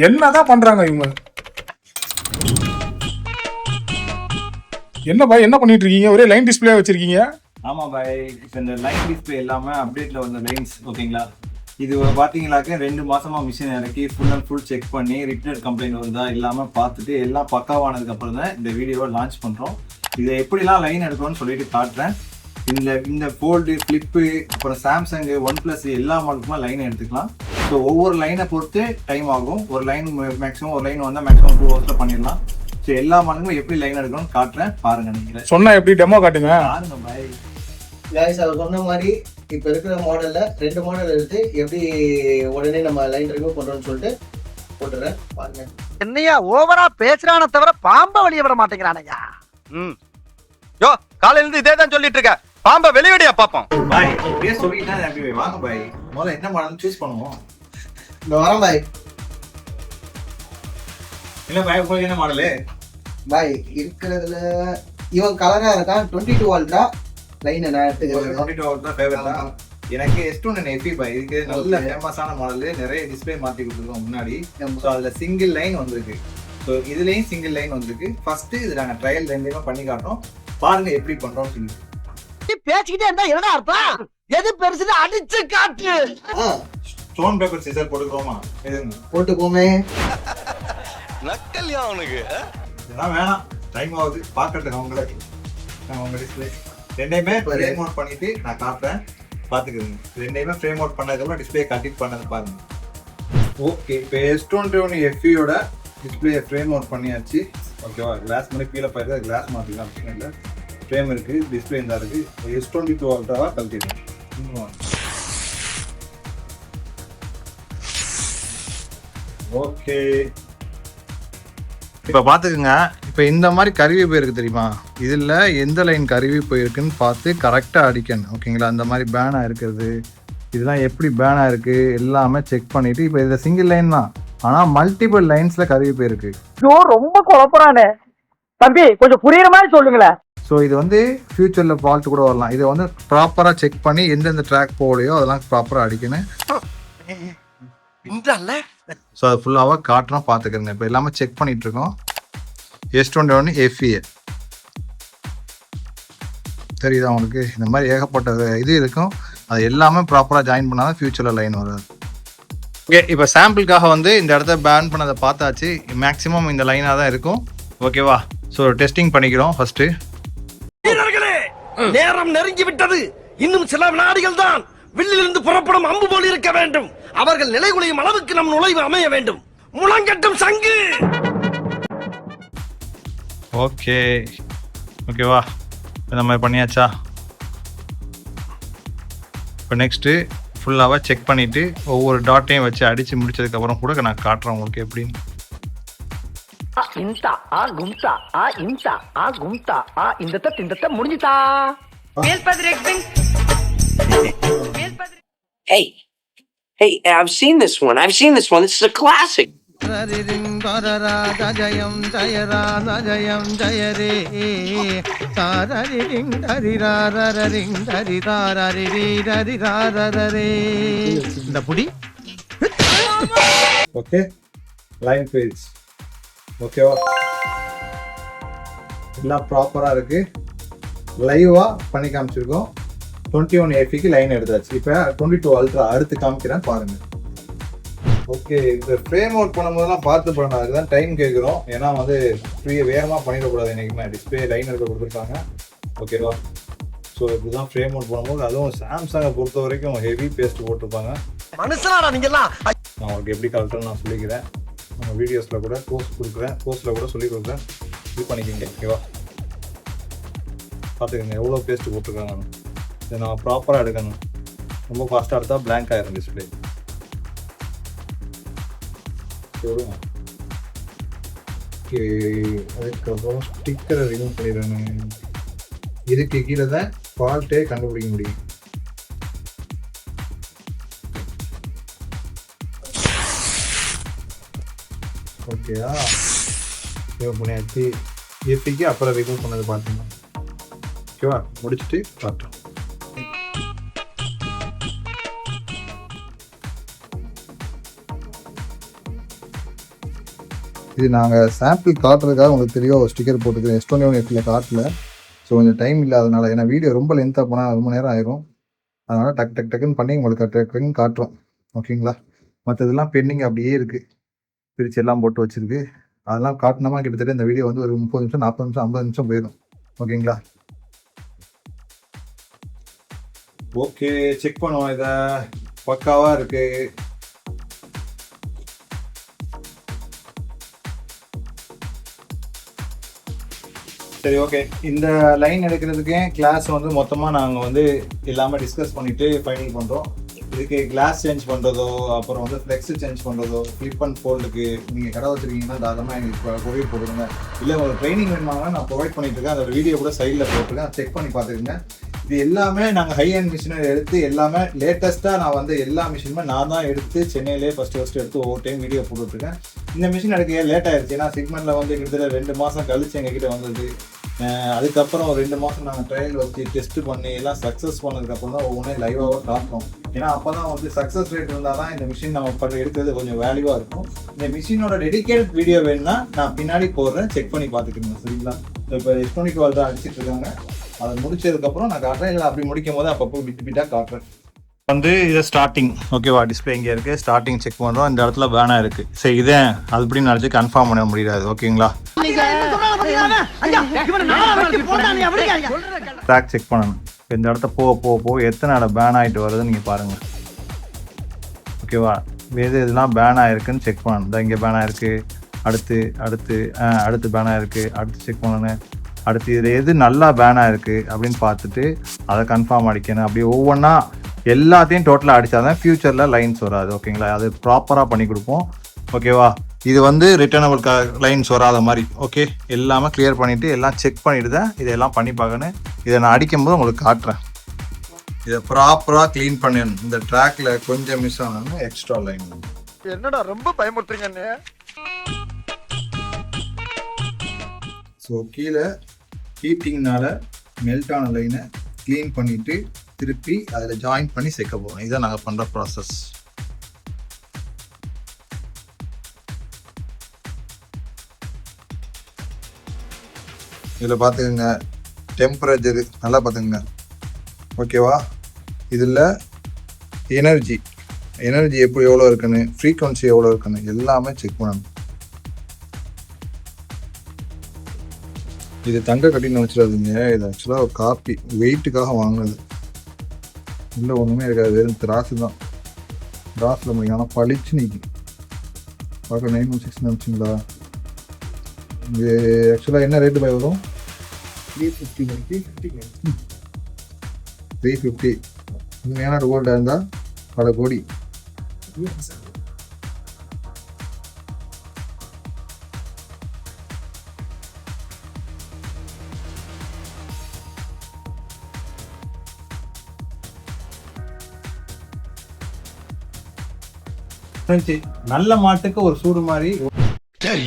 என்னதான் பண்றாங்க இவங்க? என்ன பாய் என்ன பண்ணிட்டு இருக்கீங்க? ஒரே லைன் டிஸ்பிளே வச்சிருக்கீங்க. ஆமா பாய், இப்போ இந்த லைன் டிஸ்பிளே எல்லாமே அப்டேட்ல வந்த லைன்ஸ் ஓகேங்களா. இது பார்த்தீங்கன்னாக்க 2 மாசமா மிஷின் இறக்கி ஃபுல் அண்ட் ஃபுல் செக் பண்ணி ரிட்டர்ன் கம்ப்ளைண்ட் வருதா இல்லாமல் பார்த்துட்டு எல்லாம் பக்காவானதுக்கு அப்புறம் தான் இந்த வீடியோவை லான்ச் பண்ணுறோம். இதை எப்படிலாம் லைன் எடுக்கணும்னு சொல்லிட்டு காட்டுறேன். இந்த ஃபோல்டு ஃப்ளிப்பு அப்புறம் சாம்சங் OnePlus எல்லா மாடலுக்குமா லைன் எடுத்துக்கலாம். ஸோ ஒவ்வொரு லைனை பொறுத்து டைம் ஆகும். ஒரு லைன் மேக்ஸிமம் ஒரு லைன் வந்தால் மேக்ஸிமம் 2 ஹவர்ஸில் பண்ணிடலாம். ஸோ எல்லா மாடலுக்கும் எப்படி லைன் எடுக்கணும்னு காட்டுறேன், பாருங்க. நீங்கள் சொன்னா எப்படி டெமோ காட்டுங்க. பாருங்க பாய். गाइस அவர் சொன்ன மாதிரி இப்போ இருக்கிற மாடல்ல 2 மாடல் எடுத்து எப்படி உடனே நம்ம லைன் ரிமூவ் பண்றோம்னு சொல்லிட்டு போட்டுறேன், பாருங்க. என்னையா ஓவரா பேசுறானே தவிர பாம்ப வெளிய விட மாட்டேங்கிறானயா. யோ காலையில இருந்து இதே தான் சொல்லிட்டு இருக்க, பாம்ப வெளியடியா பாப்போம். பாய் அப்படியே சொல்லிட்டா எப்படி வாங்க பாய். முதல்ல என்ன மாடல் சூஸ் பண்ணுவோம். இந்த வரேன் பாய். இல்ல பாய் உங்களுக்கு என்ன மாடலு? பாய் இருக்கிறதுல இவன் கலரா இருக்கான் 22 அல்ட்ரா லைன் நான் எடுத்துக்கிறேன். 22 அல்ட்ரா ஃபேவரட் தான் எனக்கு. S2 FE பாய் இதுக்கு நல்ல ஃபேமஸான மாடல். நிறைய டிஸ்ப்ளே மாத்தி கொடுத்துருக்கோம் முன்னாடி. ஸோ அதுல சிங்கிள் லைன் வந்திருக்கு. ஸோ இதுலயும் சிங்கிள் லைன் வந்திருக்கு. ஃபர்ஸ்ட் இது நாங்கள் ட்ரையல் லைன்லயுமே பண்ணி காட்டுறோம், பாருங்க எப்படி பண்றோம்னு சொல்லி. பேசிக்கிட்டே இருந்தா என்ன அர்த்தம்? எது பெருசுன்னு அடிச்சு காட்டு. ஸ்டோன் பேப்பர் சிசர் போட்டுக்கிறோமா? எதுங்க போட்டுக்கோமே. நக்கல்யா அவனுக்கு. இதெல்லாம் வேணாம், டைம் ஆகுது. பார்க்கட்டும் உங்களுக்கு உங்க டிஸ்பிளே ரெண்டையுமே ஃப்ரேம் அவுட் பண்ணிட்டு நான் காட்டுறேன், பார்த்துக்குதுங்க. ரெண்டையுமே ஃப்ரேம் அவுட் பண்ணதுக்கப்புறம் டிஸ்பிளே கட்டிட் பண்ணது பாருங்க. ஓகே, இப்போ S21 FEயோட டிஸ்பிளே ஃப்ரேம் அவுட் பண்ணியாச்சு. ஓகேவா, கிளாஸ் பண்ணி கீழே போயிருக்க கிளாஸ் மாற்றிக்கலாம். இல்லை ஃப்ரேம் இருக்குது, டிஸ்பிளே இருந்தால் இருக்குது. S22 அல்ட்ராவாக கழட்டிடுவோம். ஓகே, இப்போ பார்த்துக்குங்க. இப்போ இந்த மாதிரி கருவி போயிருக்கு தெரியுமா, இதில் எந்த லைன் கருவி போயிருக்குன்னு பார்த்து கரெக்டாக அடிக்கணும். ஓகேங்களா, அந்த மாதிரி பேனாக இருக்கிறது இதெல்லாம் எப்படி பேனாக இருக்குது எல்லாமே செக் பண்ணிவிட்டு. இப்போ இதில் சிங்கிள் லைன் தான், ஆனால் மல்டிபிள் லைன்ஸில் கருவி போயிருக்கு. ரொம்ப குழப்பறானே தம்பி, கொஞ்சம் புரியுற மாதிரி சொல்லுங்களேன். ஸோ இது வந்து ஃபியூச்சரில் ஃபால்ட் கூட வரலாம். இதை வந்து ப்ராப்பராக செக் பண்ணி எந்தெந்த ட்ராக் போகலையோ அதெல்லாம் ப்ராப்பராக அடிக்கணும். ஸோ அது ஃபுல்லாக காட்டுறோம், பார்த்துக்கிறேங்க. இப்போ எல்லாமே செக் பண்ணிட்டு இருக்கோம். S21 FE தெரியுதா உங்களுக்கு? இந்த மாதிரி ஏகப்பட்ட இது இருக்கும். அது எல்லாமே ப்ராப்பராக ஜாயின் பண்ணால் தான் ஃபியூச்சரில் லைன் வராது. ஓகே, இப்போ சாம்பிளுக்காக வந்து இந்த இடத்த பேன் பண்ணதை பார்த்தாச்சு. மேக்ஸிமம் இந்த லைனாக தான் இருக்கும். ஓகேவா, ஸோ டெஸ்டிங் பண்ணிக்கிறோம் ஃபர்ஸ்ட்டு. நேரம் நெருங்கி விட்டது. இன்னும் சில வினாடிகள் தான். வில்லிலிருந்து புறப்படும் அம்பு போல் இருக்க வேண்டும். அவர்கள் நிலைகுலையும் அளவுக்கு நம் நுழைவு அமைய வேண்டும். முழங்கட்டும் சங்கு. ஓகே, ஓகேவா, இந்த மாதிரி பண்ணியாச்சா? இப்போ நெக்ஸ்ட்டு ஃபுல்லாக செக் பண்ணிவிட்டு ஒவ்வொரு டாட்டையும் வச்சு அடித்து முடிச்சதுக்கப்புறம் கூட நான் காட்டுறேன் உங்களுக்கு எப்படின்னு. ಇಂತ ಆ ಗುಂತ ಆ ಇಂತ ಆ ಗುಂತ ಆ ಇಂದತ ತಿಂದತ ಮುಡಿತಾ Hey, I've seen this one. This is a classic. Okay, line page ஓகேவா, எல்லாம் ப்ராப்பராக இருக்குது. லைவாக பண்ணி காமிச்சிருக்கோம். 21 FEக்கு லைன் எடுத்தாச்சு. இப்போ 22 அல்ட்ரா அடுத்து காமிக்கிறேன் பாருங்கள். ஓகே, இந்த ஃப்ரேம் அவுட் பண்ணும்போதெல்லாம் பார்த்து பண்ணணும். அதுக்கு தான் டைம் கேட்குறோம். ஏன்னா வந்து வேகமாக பண்ணிடக்கூடாது. என்றைக்குமே டிஸ்பிளே லைன் எடுக்க கொடுத்துருக்காங்க. ஓகேவா, ஸோ இப்படிதான் ஃப்ரேம் அவுட் பண்ணும்போது, அதுவும் சாம்சங்கை பொறுத்த வரைக்கும் ஹெவி பேஸ்ட் போட்டிருப்பாங்க. மனுஷனாடா நீங்கெல்லாம். நான் உங்களுக்கு எப்படி கலெக்டர்னு நான் சொல்லிக்கிறேன். நம்ம வீடியோஸில் கூட போஸ்ட்டில் கூட சொல்லி கொடுக்குறேன். இது பண்ணிக்கோங்க. ஓகேவா, பார்த்துக்கோங்க எவ்வளோ பேஸ்ட்டு போட்டிருக்காங்க. இதை நம்ம ப்ராப்பராக எடுக்கணும். ரொம்ப ஃபாஸ்ட்டாக எடுத்தால் பிளாங்க் ஆகிரும் டிஸ்பிளே. ஓகே, அதுக்கப்புறம் ஸ்டிக்கரை ரிமூவ் பண்ணிடுறேன். இதுக்கு கீழே தான் ஃபால்ட்டே கண்டுபிடிக்க முடியும். ஓகேயா, ரிமூவ் பண்ணியாச்சு. FEக்கு அப்புறம் ரிமூவ் பண்ணது பார்த்தீங்கன்னா ஓகேவா, முடிச்சுட்டு பார்த்தோம். இது நாங்கள் சாம்பிள் காட்டுறதுக்காக உங்களுக்கு தெளிவாக ஒரு ஸ்டிக்கர் போட்டுக்கிறேன். S21 காட்டல. ஸோ கொஞ்சம் டைம் இல்லாதனால, ஏன்னா வீடியோ ரொம்ப லென்த்தாக போனால் ரொம்ப நேரம் ஆயிரும். அதனால் டக்குன்னு பண்ணி உங்களுக்கு டக்குன்னு காட்டுறோம். ஓகேங்களா? மற்றதெல்லாம் பெண்டிங் அப்படியே இருக்குது, பிரித்து எல்லாம் போட்டு வச்சுருக்கு. அதெல்லாம் காட்டினோமா கிட்டத்தட்ட இந்த வீடியோ வந்து ஒரு 30 நிமிஷம் 40 நிமிஷம் 50 நிமிஷம் போயிடும். ஓகேங்களா? ஓகே, செக் பண்ணுவோம். இதை பக்காவாக இருக்குது. சரி, ஓகே. இந்த லைன் எடுக்கிறதுக்கே கிளாஸ் வந்து மொத்தமாக நாங்கள் வந்து எல்லாமே டிஸ்கஸ் பண்ணிவிட்டு ஃபைனல் பண்ணுறோம். இதுக்கு கிளாஸ் சேஞ்ச் பண்ணுறதோ, அப்புறம் வந்து ஃப்ளெக்ஸ் சேஞ்ச் பண்ணுறதோ, ஃப்ளிப் அண்ட் ஃபோல்டுக்கு நீங்கள் கடை வச்சுருக்கீங்கன்னா தாராளமாக எங்களுக்கு கொரியர் போட்டுருங்க. இல்லை ஒரு ட்ரைனிங் வேணுமாங்கன்னா நான் ப்ரொவைட் பண்ணிட்டுருக்கேன். அதோட வீடியோ கூட சைடில் போட்டுருக்கேன், செக் பண்ணி பார்த்துருங்க. இது எல்லாமே நாங்கள் ஹை அண்ட் மிஷினை எடுத்து எல்லாமே லேட்டஸ்ட்டாக நான் வந்து எல்லா மிஷினுமே நான் தான் எடுத்து சென்னையிலே ஃபஸ்ட்டு எடுத்து ஒவ்வொரு டைம் வீடியோ போட்டுருக்கேன். இந்த மிஷின் எடுக்க லேட் ஆயிடுச்சு. ஏன்னா சிக்மெண்ட்டில் வந்து கிட்டத்தட்ட 2 மாதம் கழிச்சு எங்ககிட்ட வந்தது. அதுக்கப்புறம் ஒரு 2 மாதம் நாங்கள் ட்ரையல் வச்சு டெஸ்ட் பண்ணி எல்லாம் சக்ஸஸ் பண்ணதுக்கப்புறம் தான் ஒவ்வொன்றே லைவாக காட்டணும். ஏன்னா அப்போ தான் வந்து சக்ஸஸ் ரேட் இருந்தால் தான் இந்த மிஷின் நம்ம எடுக்கிறது கொஞ்சம் வேல்யூவாக இருக்கும். இந்த மிஷினோட டெடிகேட் வீடியோ வேணும்னா நான் பின்னாடி போடுறேன், செக் பண்ணி பார்த்துக்கணும். சரிங்களா? இப்போ S21 தான் அடிச்சிட்டு இருக்காங்க. அதை முடிச்சதுக்கப்புறம் நான் காட்டுறேன். இல்லை அப்படி முடிக்கும் போது அப்பப்போ பிட்டாக காட்டுறேன். வந்து இதை ஸ்டார்டிங் ஓகேவா, டிஸ்பிளே இங்கே இருக்குது, ஸ்டார்டிங் செக் பண்ணுறோம். இந்த இடத்துல பேனாக இருக்குது. சரி, இதே அது இப்படின்னு நினச்சி கன்ஃபார்ம் பண்ண முடியாது. ஓகேங்களா? ட்ராக் செக் பண்ணணும். இந்த இடத்த போக எத்தனை இடம் பேன் ஆகிட்டு வருதுன்னு நீங்கள் பாருங்கள். ஓகேவா? இதெல்லாம் பேன் ஆகிருக்குன்னு செக் பண்ணணும். இந்த இங்கே பேன் ஆகிருக்கு, அடுத்து பேன் ஆகிருக்கு, அடுத்து செக் பண்ணணும். அடுத்து இதில் எது நல்லா பேன் ஆகிருக்கு அப்படின்னு பார்த்துட்டு அதை கன்ஃபார்ம் அடிக்கணும். அப்படி ஒவ்வொன்றா எல்லாத்தையும் டோட்டலாக அடித்தாதான் ஃப்யூச்சரில் லைன்ஸ் வராது. ஓகேங்களா? அது ப்ராப்பராக பண்ணி கொடுப்போம். ஓகேவா? இது வந்து ரிட்டர்னபிள் லைன்ஸ் வராத மாதிரி. ஓகே, எல்லாமே கிளியர் பண்ணிவிட்டு எல்லாம் செக் பண்ணிவிட்டு தான் இதெல்லாம் பண்ணி பார்க்கணும். இதை நான் அடிக்கும்போது உங்களுக்கு காட்டுறேன். இதை ப்ராப்பராக க்ளீன் பண்ணிடணும். இந்த ட்ராக்கில் கொஞ்சம் மிஸ் ஆனாலும் எக்ஸ்ட்ரா லைன். என்னடா ரொம்ப பயமுறுத்துறீங்க. ஸோ கீழே ஹீட்டிங்னால மெல்ட் ஆன லைனை க்ளீன் பண்ணிவிட்டு திருப்பி அதில் ஜாயின் பண்ணி சேர்க்க போகிறோம். இதுதான் நாங்கள் பண்ணுற ப்ராசஸ். இதில் பார்த்துக்கோங்க, டெம்பரேச்சர் நல்லா பார்த்துக்கோங்க. ஓகேவா? இதில் எனர்ஜி எப்படி எவ்வளோ இருக்குன்னு, ஃப்ரீக்வன்சி எவ்வளோ இருக்குன்னு எல்லாமே செக் பண்ணணும். இது தங்க கட்டின்னு வச்சிடாதீங்க. இது ஆக்சுவலாக ஒரு காப்பி, வெயிட்டுக்காக வாங்கினது. இல்லை ஒன்றுமே இருக்காது, வெறும் திராசு தான். திராஸில் முடியும், ஆனால் பளிச்சு நிற்கும். பார்க்க 916 நினச்சிங்களா? இது ஆக்சுவலாக என்ன ரேட்டு போய் வரும்? 350. உண்மையான கோல்டாக இருந்தால் பல கோடி. நல்ல மாட்டுக்கு ஒரு சூடு மாதிரி. சரி,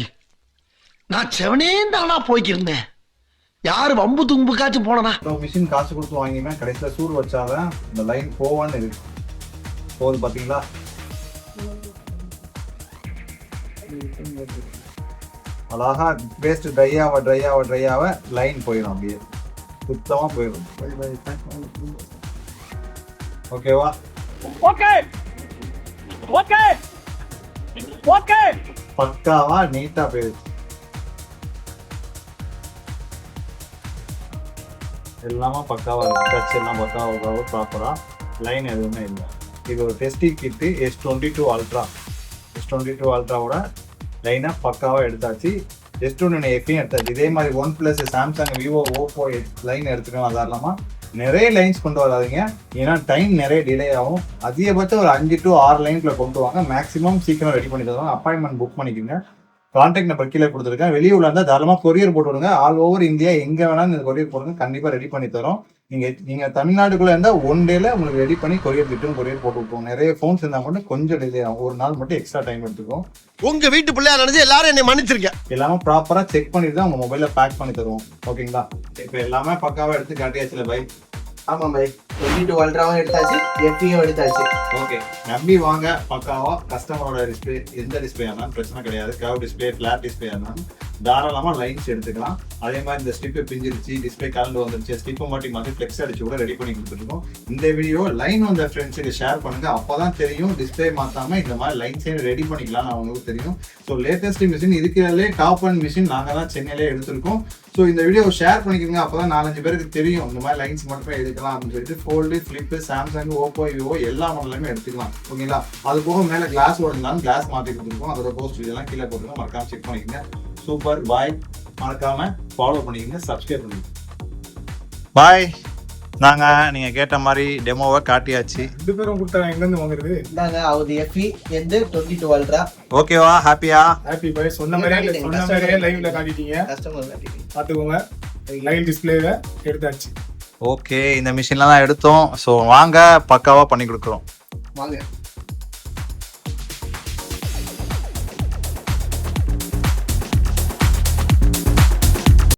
நான் செவனேந்தானா போய்க்கிருந்தேன். யாரு வம்பு தும்புக்காச்சும் போனா மிஷின் காசு கொடுத்து வாங்கினா கடைசியில் சூடு வச்சாதான் இந்த லைன் போவான்னு இருக்கு. போகுது பார்த்தீங்களா? அழகா பேஸ்ட் ட்ரை ஆக லைன் போயிடும், அப்படியே சுத்தமாக போயிடும். ஓகேவா? பக்காவா நீட்டா போயிடுச்சு. எல்லாமே பக்காவா இருக்கு. டச் எல்லாம் பக்காவா ப்ராப்பரா, லைன் எதுவுமே இல்லை. இது ஒரு டெஸ்டிங் கிட்டு S22 அல்ட்ராவோட லைனாக பக்காவாக எடுத்தாச்சு. S21 FE எடுத்தாச்சு. இதே மாதிரி OnePlus, Samsung, Vivo, Oppo line எடுத்துக்கணும். அது இல்லாமல் நிறைய லைன்ஸ் கொண்டு வராதிங்க, ஏன்னா டைம் நிறைய டிலே ஆகும். அதிகபட்சம் ஒரு 5 to 6 லைன்குள்ள கொண்டு வாங்க. மேக்ஸிமம் சீக்கிரம் ரெடி பண்ணி தருவாங்க. அப்பாயின்மெண்ட் புக் பண்ணிக்கோங்க. கான்டாக்ட் நம்பர் கீழே கொடுத்துருக்கேன். வெளியூர்ல இருந்தால் தாராளமாக கொரியர் போட்டு விடுங்க. ஆல் ஓவர் இந்தியா எங்கே வேணாலும் இந்த கொரியர் போடுங்க, கண்டிப்பாக ரெடி பண்ணி தரோம். நீங்கள் தமிழ்நாட்டுக்குள்ளே இருந்தால் 1 டேல உங்களுக்கு ரெடி பண்ணி கொரியர் போட்டு விட்டுருவோம். நிறைய ஃபோன்ஸ் இருந்தால் மட்டும் கொஞ்சம் டிலே ஆகும், ஒரு நாள் மட்டும் எக்ஸ்ட்ரா டைம் எடுத்துக்கும். உங்க வீட்டு பிள்ளையா நினைச்சு எல்லாரும் என்னை மன்னிச்சிருக்கேன். எல்லாமே ப்ராப்பராக செக் பண்ணிட்டு தான் உங்கள் மொபைலில் பேக் பண்ணி தருவோம். ஓகேங்களா? இப்போ எல்லாமே பக்காவாக எடுத்து காட்டியாச்சுல பை. ஆமாம் பாய் 22 அல்ட்ராவும் எடுத்தாச்சு எஃபியும் எடுத்தாச்சு. ஓகே, நம்பி வாங்க. பக்காவா கஸ்டமரோட டிஸ்பிளே, எந்த டிஸ்பிளே ஆனாலும் பிரச்சனை கிடையாது. கர்வ் டிஸ்பிளே, ஃபிளாட் டிஸ்பிளே ஆனாலும் தாராளமாக லைன்ஸ் எடுத்துக்கலாம். அதே மாதிரி இந்த ஸ்டிப்பை பிஞ்சிருச்சு, டிஸ்பிளே கலந்து வந்துருச்சு, ஸ்டிப்பை மாற்றி ஃப்ளெக்ஸ் அடிச்சு கூட ரெடி பண்ணி கொடுத்துருக்கோம். இந்த வீடியோ லைன் வந்த ஃப்ரெண்ட்ஸுக்கு ஷேர் பண்ணுங்க. அப்போதான் தெரியும் டிஸ்பிளே மாற்றாம இந்த மாதிரி லைன்ஸே ரெடி பண்ணிக்கலாம் அவங்களுக்கு தெரியும். ஸோ லேட்டஸ்ட் மிஷின் இதுக்குள்ளே டாப் அண்ட் மிஷின் நாங்கள் தான் சென்னையிலே எடுத்திருக்கோம். ஸோ இந்த வீடியோவை ஷேர் பண்ணிக்கோங்க. அப்போ தான் 4-5 பேருக்கு தெரியும் இந்த மாதிரி லைன்ஸ் மட்டுமே எடுக்கலாம் அப்படின்னு சொல்லிட்டு. Fold, flip, Samsung, Oppo, Vivo எல்லா மாடலுமே எடுத்துக்கலாம். ஓகேங்களா? அது போக மேலே கிளாஸ் ஓடுனாலும் கிளாஸ் மாற்றி கொடுத்துருக்கோம். அதோட போஸ்ட் இதெல்லாம் கீழே போட்டுருக்கோம். மறக்காம செக் பண்ணிக்கோங்க. சூப்பர் பாய். மறக்காம ஃபாலோ பண்ணிக்கோங்க, சப்ஸ்கிரைப் பண்ணிக்கோங்க. பாய். நாங்கள் நீங்கள் கேட்ட மாதிரி டெமோவை காட்டியாச்சு. 2 பேரும் கொடுத்தாங்க. எங்கேருந்து வாங்குறது? நாங்கள் அது எஃபி எந்த 22 அல்ட்ரா. ஓகேவா? ஹாப்பியா? ஹாப்பி பாய். சொன்ன மாதிரியே லைவ்ல காட்டிட்டீங்க. கஸ்டமர் பார்த்துக்கோங்க. லைன் டிஸ்பிளேவை எடுத்தாச்சு. ஓகே, இந்த மிஷின்லாம் தான் எடுத்தோம். ஸோ வாங்க, பக்காவாக பண்ணி கொடுக்குறோம். வாங்க.